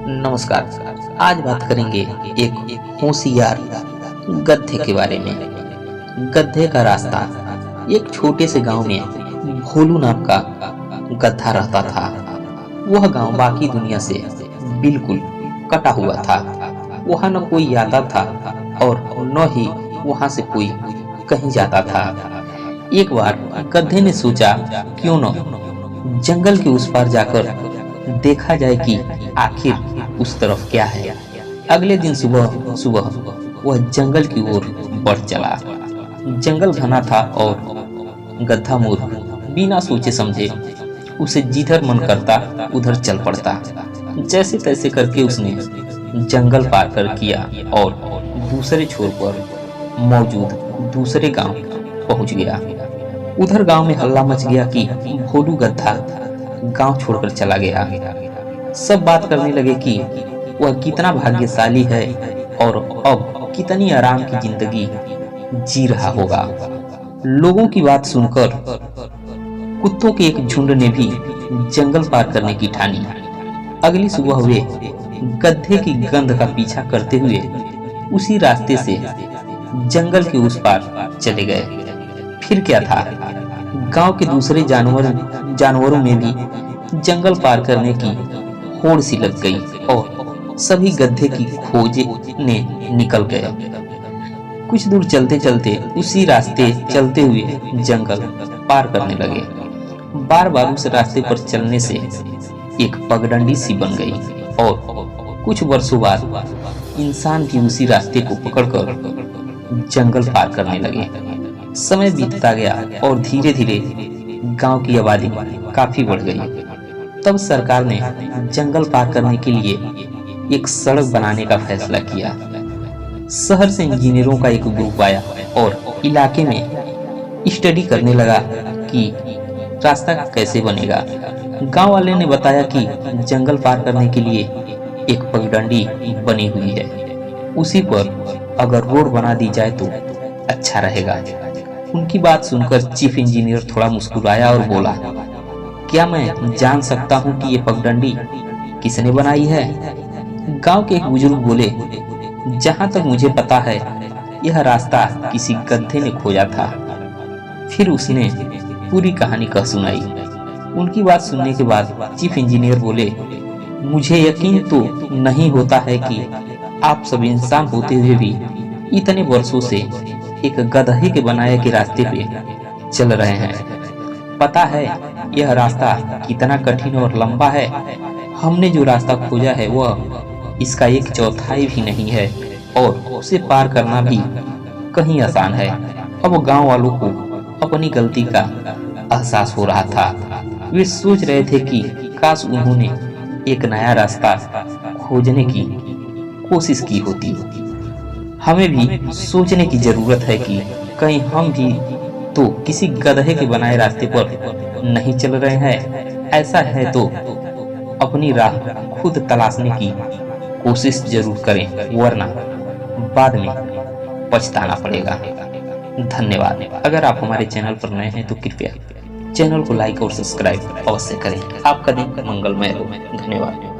नमस्कार। आज बात करेंगे एक होशियार गधे के बारे में। गधे का रास्ता। एक छोटे से गांव में भोलू नाम का गधा रहता था। वह गांव बाकी दुनिया से बिल्कुल कटा हुआ था। वहां न कोई आता था और न ही वहां से कोई कहीं जाता था। एक बार गधे ने सोचा, क्यों न जंगल के उस पार जाकर देखा जाए कि आखिर उस तरफ क्या है। अगले दिन सुबह सुबह वह जंगल की ओर बढ़ चला। जंगल घना था और गधा मूर्ख बिना सोचे समझे उसे जिधर मन करता उधर चल पड़ता। जैसे तैसे करके उसने जंगल पार कर किया और दूसरे छोर पर मौजूद दूसरे गांव पहुंच गया। उधर गांव में हल्ला मच गया कि भोलू गधा गांव छोड़कर चला गया। सब बात करने लगे कि वह कितना भाग्यशाली है और अब कितनी आराम की जिंदगी जी रहा होगा। लोगों की बात सुनकर कुत्तों के एक झुंड ने भी जंगल पार करने की ठानी। अगली सुबह वे गधे की गंध का पीछा करते हुए उसी रास्ते से जंगल के उस पार चले गए। फिर क्या था, गांव के दूसरे जानवरों में भी जंगल पार करने की होड़ सी लग गई और सभी गधे की खोजे ने निकल गए। कुछ दूर चलते चलते उसी रास्ते चलते हुए जंगल पार करने लगे। बार बार उस रास्ते पर चलने से एक पगडंडी सी बन गई और कुछ वर्षों बाद इंसान भी उसी रास्ते को पकड़कर जंगल पार करने लगे। समय बीतता गया और धीरे धीरे गांव की आबादी काफी बढ़ गई। तब सरकार ने जंगल पार करने के लिए एक सड़क बनाने का फैसला किया। शहर से इंजीनियरों का एक ग्रुप आया और इलाके में स्टडी करने लगा कि रास्ता कैसे बनेगा। गांव वाले ने बताया कि जंगल पार करने के लिए एक पगडंडी बनी हुई है, उसी पर अगर रोड बना दी जाए तो अच्छा रहेगा। उनकी बात सुनकर चीफ इंजीनियर थोड़ा मुस्कुराया और बोला, क्या मैं जान सकता हूं कि ये पगडंडी किसने बनाई है? गांव के एक बुजुर्ग बोले, जहां तक मुझे पता है यह रास्ता किसी गधे ने खोजा था। फिर उसने पूरी कहानी कह सुनाई। उनकी बात सुनने के बाद चीफ इंजीनियर बोले, मुझे यकीन तो नहीं होता है कि आप सब इंसान होते हुए भी इतने वर्षों से एक गधे के बनाए के रास्ते पे चल रहे हैं। पता है यह रास्ता कितना कठिन और लंबा है। हमने जो रास्ता खोजा है वह इसका 1/4 भी नहीं है और उसे पार करना भी कहीं आसान है। अब गांव वालों को अपनी गलती का एहसास हो रहा था। वे सोच रहे थे कि काश उन्होंने एक नया रास्ता खोजने की कोशिश की होती। हमें भी सोचने की जरूरत है कि कहीं हम भी तो किसी गधे के बनाए रास्ते पर नहीं चल रहे हैं। ऐसा है तो अपनी राह खुद तलाशने की कोशिश जरूर करें, वरना बाद में पछताना पड़ेगा। धन्यवाद। अगर आप हमारे चैनल पर नए हैं तो कृपया चैनल को लाइक और सब्सक्राइब अवश्य करें। आपका दिन मंगलमय हो। धन्यवाद।